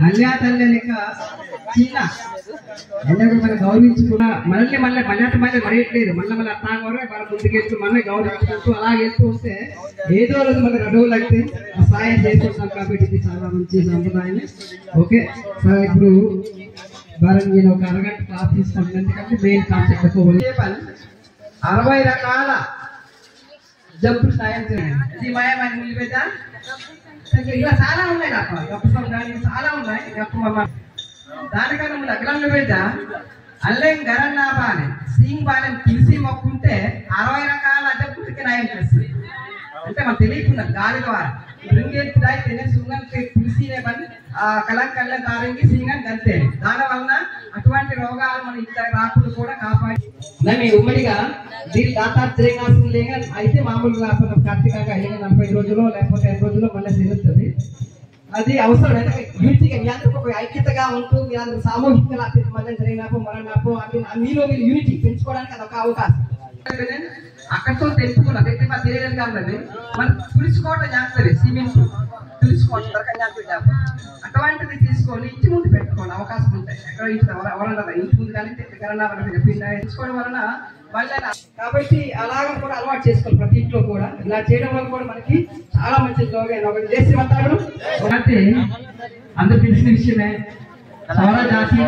అల్లా తల్లి లెక్క చిన్న ఎందుకు మనం గౌరవించుకున్నా మళ్ళీ మళ్ళీ మరేయట్లేదు మళ్ళీ అర్థం కూడా మనం ముందుకెళ్తూ మళ్ళీ గౌరవించుకుంటూ అలా వెళ్తూ ఉంటే ఏదో రోజు మనకి అడవులు అయితే సాయం చేసుకుంటాం కాబట్టి ఇది చాలా మంచి సంప్రదాయం. ఓకే సార్, ఇప్పుడు నేను ఒక అరగంట క్లాస్ తీసుకుంటాను ఎందుకంటే మెయిన్ కాన్సెప్ట్ 60 రకాల జబ్బులు సాయం చేయండి. ఇది మాయమైన నిలిపేదా ఇలా చాలా ఉన్నాయి నాకు గొప్ప చాలా ఉన్నాయి గొప్ప దానికన్నా ముందు అగ్రంలో పెద్ద అల్లెం గరన్నా బాలే సింగ్ బాలెం తులసి మొక్కుంటే 60 రకాల జబ్బులకి నయం చేస్తుంది. అంటే మనకు తెలియకుండా గాలి ద్వారా రింగేట్టుదాయి తినే సుంగం తులసినే పని కలం కళ్ళ తారంగి సింగం గంతే. దానివల్ల అటువంటి రోగాలు మన ఇంత రాకుండా కూడా కాపాడి మేము ఉమ్మడిగా దీని దాతాత్రేయంగా అయితే మామూలుగా కార్తీకంగా 45 రోజులు లేకపోతే 5 రోజుల్లో మళ్ళీ తిరుగుతుంది. అది అవసరం. యూనిటీగా మీ అందరికి ఒక ఐక్యతగా ఉంటూ మీ అందరూ సామూహికంగా మళ్ళీ జరిగినప్పుడు మరణాపు మీలో మీరు యూనిటీ పెంచుకోవడానికి అది ఒక అవకాశం. అక్కడితో తెలుసుకున్నా మా తెలియదు కాబట్టి మనం తులుసుకోవటం చేస్తుంది సిమెంట్ తులుసుకోవటం అటువంటిది తీసుకొని ఇంటి ముందు పెట్టుకోండి అవకాశం ఉంటాయి. ఎక్కడ ఇంటి ముందు కానీ తెలుసుకోవడం వలన మళ్ళీ కాబట్టి అలాగే కూడా అలవాటు చేసుకోవాలి ప్రతి ఇంట్లో కూడా. ఇలా చేయడం వల్ల కూడా మనకి చాలా మంచి ఒకటి చేసి వస్తాడు. అందరు తెలిసిన విషయమే సౌర జాతీయ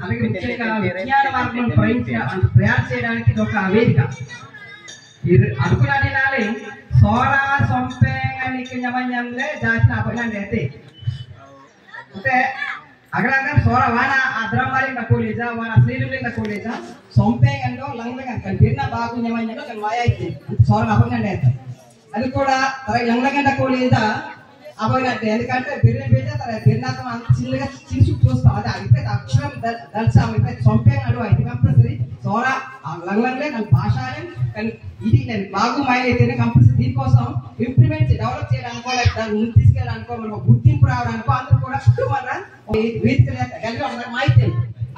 అలాగే ముఖ్యంగా విజ్ఞాన మార్గంలో ప్రయాణం చేయడానికి ఇది ఒక వేదిక. అనుకున్నాను నాలే సోరా సొంపేంగానికి ఞమన్యంలే జాతి అపగండి అయితే అంటే అక్కడ సోర వాన అద్రమాలి కోలేజా వాన శ్రీలులింగ కోలేజా సొంపేంగంలో లంగ్లంగా కనిపిన బాగు ఞమన్యంలో మాయ అయితే సోర అపగండి అయితే అది కూడా లంగ్లంగ కోలేజా అపగండి ఎందుకంటే బిర్యానీ పెడితే బిర్యాతో అంత చిన్నగా చిరుచు చూస్తాం. అది అయితే అక్షరం దర్శాం అయితే సొంపేంగడు అయితే కంపల్సరీ సోర లంగ్లంగే కానీ భాషానే కానీ ఇది నేను బాగు మాయ అయితేనే కంపల్సరీ దీనికోసం ఇంప్లిమెంట్ డెవలప్ చేయడానికో లేక దాన్ని ముందు తీసుకెళ్ళడానికో మనకు గుర్తింపు రావడానికో అందరూ కూడా మన వేదిక అందరూ మాయితే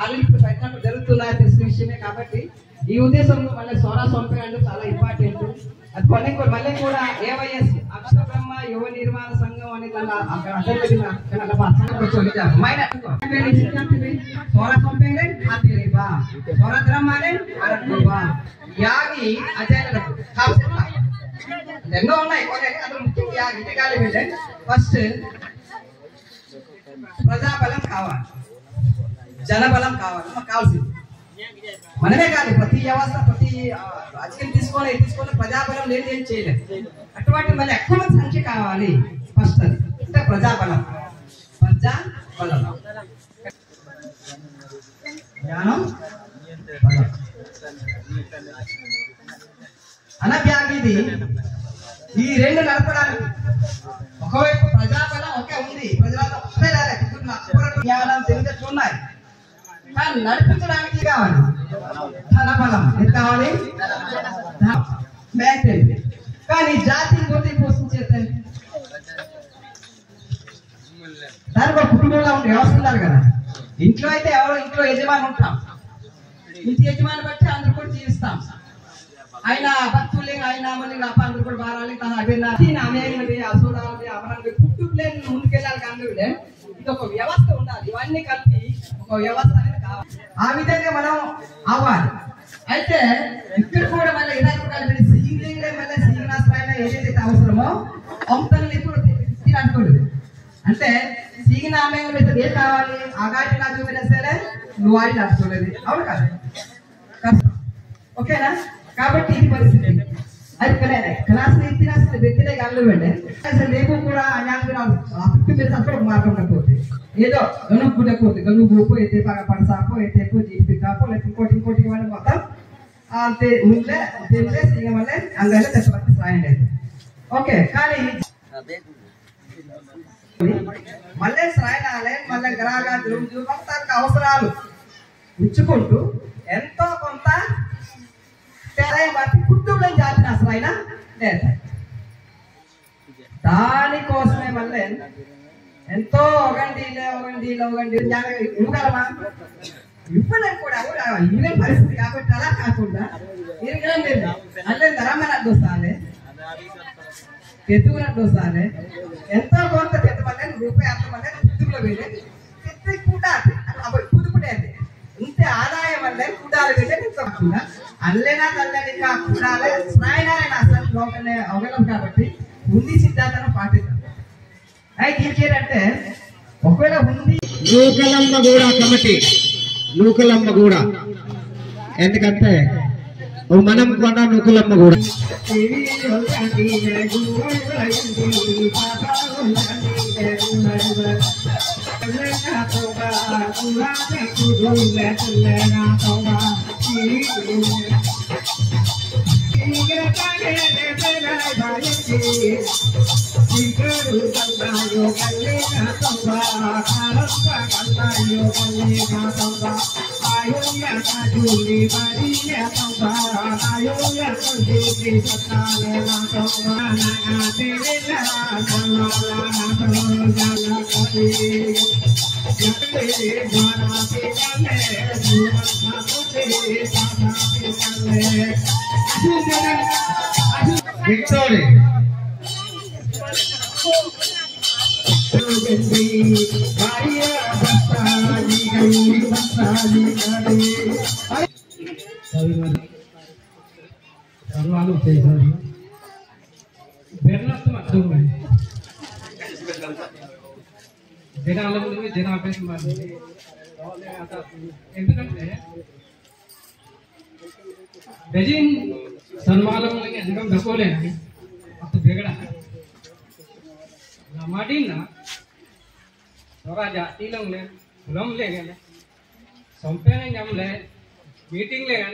ఆల్రెడీ ఇప్పుడు పెట్టినప్పుడు జరుగుతున్నాయి తెలిసిన విషయమే. కాబట్టి ఈ ఉద్దేశంలో మళ్ళీ సోరా సొంపేంగడు చాలా ఇంపార్టెంట్. అది మళ్ళీ కూడా ఏవైఎస్ అక్షర బ్రహ్మ యువ నిర్మాణ సంఘం అని సోరా సొంపేంగ సోరా ద్రహ్మానే యాగి అజయలకు ఎన్నో ఉన్నాయి. అందులో ముఖ్యంగా ఇంటికాలి ఫస్ట్ ప్రజాబలం కావాలి, జనబలం కావాలి. మాకు కావాల్సింది మనమే కాదు ప్రతి వ్యవస్థ ప్రతి రాజకీయం తీసుకొని ప్రజాబలం లేదు ఏం చేయలేదు. అటువంటి మళ్ళీ ఎక్కువ మంది సంఖ్య కావాలి. ఫస్ట్ అది అంటే ప్రజాబలం జ్ఞానం అనభ్యాగిది ఈ రెండు నడపడానికి ఒకవైపు ప్రజాబలం ఒకే ఉంది, ప్రజల జ్ఞానం తెలియట్లు ఉన్నాయి కానీ నడిపించడానికి కావాలి ధనబలం. ఎంత కావాలి? కానీ జాతిని పోతే పోషించేస్తే దానికి ఒక కుటుంబంలో ఉండే వ్యవస్థ ఉండాలి కదా. ఇంట్లో అయితే ఎవరో ఇంట్లో యజమాని ఉంటాం, ఇంటి యజమాని బట్టి అందరూ కూడా జీవిస్తాం. ఆయన భక్తులే ఆయన మళ్ళీ అందరూ కూడా బారాలి తన అభివృద్ధి అసూడాలి అమరాలి కుటుంబం ముందుకెళ్ళాలి. కానీ ఇది ఒక వ్యవస్థ ఉండాలి. ఇవన్నీ కలిపి ఒక వ్యవస్థ అనేది కావాలి. ఆ విధంగా మనం అవ్వాలి. అయితే ఇక్కడ కూడా మళ్ళీ మళ్ళీ సీగనాశ్రాయణ ఏదైతే అవసరమో అంతని ఎప్పుడు అనుకోలేదు. అంటే సీగనామయంగా పెడితే ఏం కావాలి? ఆగాటి నాకు చూపినా సరే నువ్వు ఆడి నడుచుకోలేదు. అవును కాదు? ఓకేనా? కాబట్టి ఇది పరిస్థితి. అది క్లాసులు ఇతిహాస వ్యక్తినే కానివ్వండి అసలు లేవు కూడా అప్పుడు మార్గం ఉండకపోతే ఏదో గనుక్కుండకపోతే గనుపు అయితే పడసాపో అయితే జీపీ కాపో లేకపోతే ఇంకోటి ఇవ్వండి మొత్తం అంతే ముందే తెలిసే సీఎం వల్లే అందులో తెచ్చబట్టి సాయం లేదు. ఓకే కానీ మళ్ళీ శ్రాయణాలే మళ్ళీ గ్రహాలు భక్తానికి అవసరాలు ఇచ్చుకుంటూ ఎంతో కొంత బట్టి కుటుంబం జాతిన శ్రాయణ లేదు. దానికోసమే మళ్ళీ ఎంతో ఒగండి ఇవ్వగలమా? ఇవ్వలేం కూడా ఇవే పరిస్థితి కాబట్టి అలా కాకుండా అల్లే ధరమని అడ్డొస్తాలే తెత్తుకుని అడ్డొస్తాలే ఎంతో కొంత తెత్తమల్లే రూపాయి అర్థమల్లే తెత్తుకులో వెళ్ళి తెత్తి కూడాలి కుదుకునేది ఇంతే ఆదాయం వల్లే కూడాలి వెళ్ళి తెచ్చకుండా అల్లేనా తల్లని కూడాలి స్నాయనాలైనా అసలు లోకలే అవగలం కాబట్టి ఉంది సిద్ధాంతాన్ని పాటిద్దాం. అయితే ఏంటంటే ఒకవేళ ఉంది నూకలమ్మ కూడా కమిటీ నూకలమ్మ కూడా ఎందుకంటే మనం కొన్న నూకలమ్మ కూడా Victory. ఎందుకంటే బెజింగ్ సన్మానంలోకి ఎందుకం దక్కోలేని అంత బిగడ నా మాటిన थोड़ा जाति लोग ले गुलाम ले गए संपे ने जम ले मीटिंग ले गए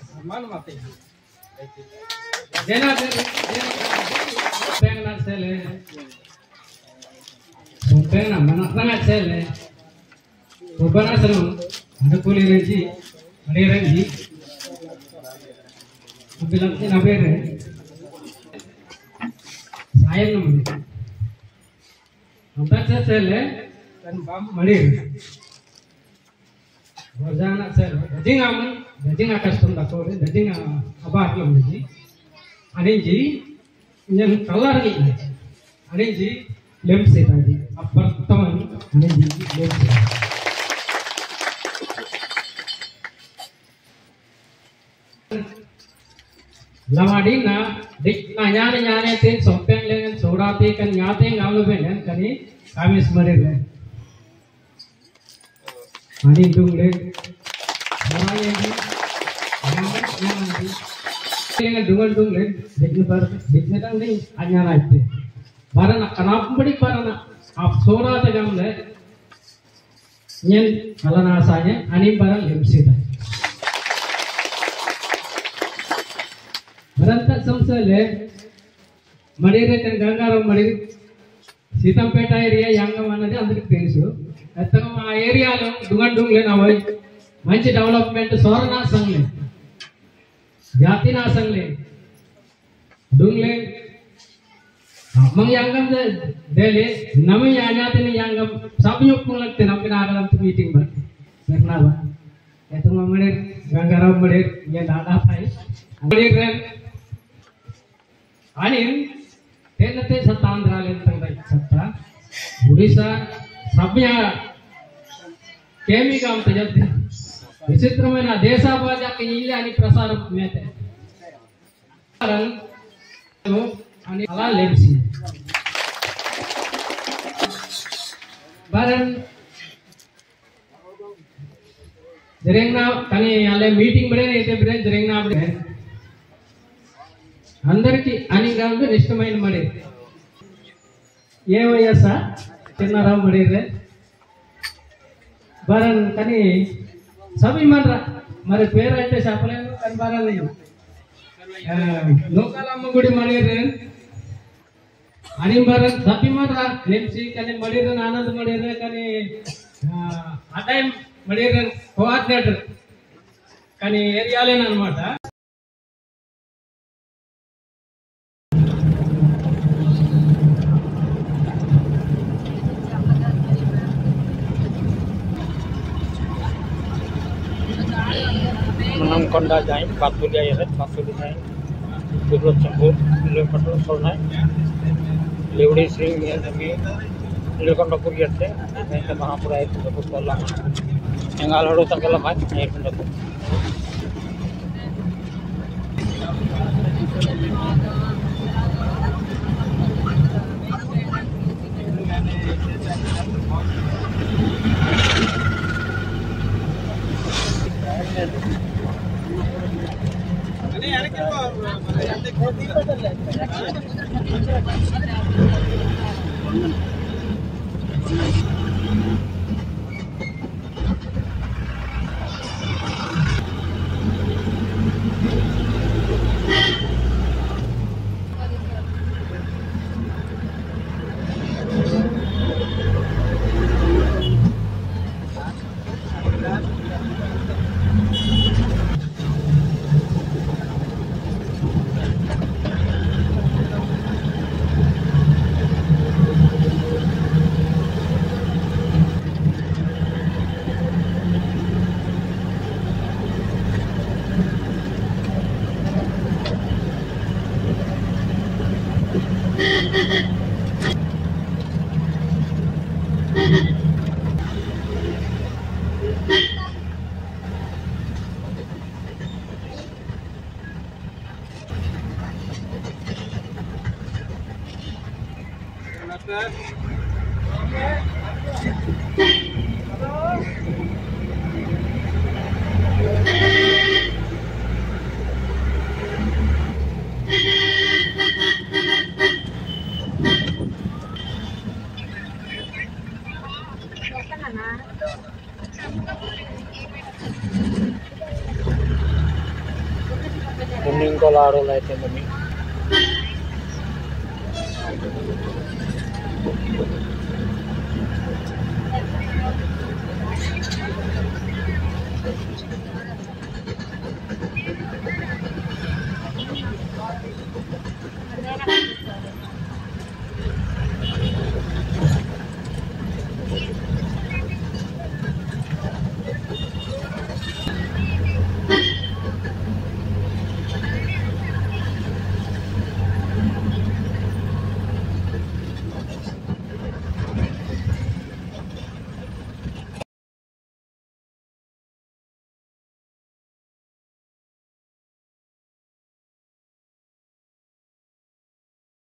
सम्मान माते जेना पेंगना से ले संपे ना मना से ले उबना सरो अनुकूली रेजी मरे रेजी बिलंती ना बेरे सायन नमले अंतर से ले kan bam malir wajana sel dajing akas tum da kore dajing abar lo ji aninji nyen kalar gi aninji lem se tadi apar taman aninji lem se lamadi na dik na nyane tin sompeng lengan sodate kan nyate ngalu benen kani kamis marir ani dungle maraye ni dengan dungle dekne par dekne tang ni anyana itte barana kanapudi parana ap sora ta gamle nyen alana asanya ani baran lemsita baranta samsale marire kan gangaram marire Seethampeta area యాంగం అన్నది అందరికి తెలుసు. మొత్తం ఆ ఏరియాలో డుంగండుంగ్లే నవ్వు మంచి development సోరనాసంలే జాతినాసంలే డుంగ్లే మంగ్ యాంగం దేలే Nami యాజాతిని యాంగం సబ్యుక్కు लगते नपिना आगलम मीटिंग में करना बा एतो ममड़े गंगाराव मड़े ये दादा भाई मड़े रे आणि तेनते सतांध्राले तंगई सत्ता उड़ीसा सभ्य केमी काम तजते విచిత్రమైన దేశభాజక ఇల్లు అని ప్రసారం మేతే అని అలా లేచి బారన్ జరేంనా కానీ అలా మీటింగ్ బడే అయితే బడే జరేంనా బడే అందరికి అని గాంగు ఇష్టమైన మడి ఏమయ్యా సార్ చిన్నారావు మడిరే బారన్ కానీ సభి మనరా మరి పేరు అయితే చెప్పలేను కానీ బారన్ నూకాలమ్మ గుడి మడిరే आणि बरं धपी मारा नेमची कने मडीरन आनंद मडीर कने అదే మడీర్ కోఆర్డినేటర్ కానీ ఏరియాలేనమాట. Menangkonda jain, Patulia ya, Patulia jain, Budut Cembur, Lepatul Solnai, Leudi Sring ya, tapi Lekonda Kuriat ya, kita Mahapura itu dapat pola. Yang alur tanggal apa? Air pendapat. Kuning kolaro lah itu mami.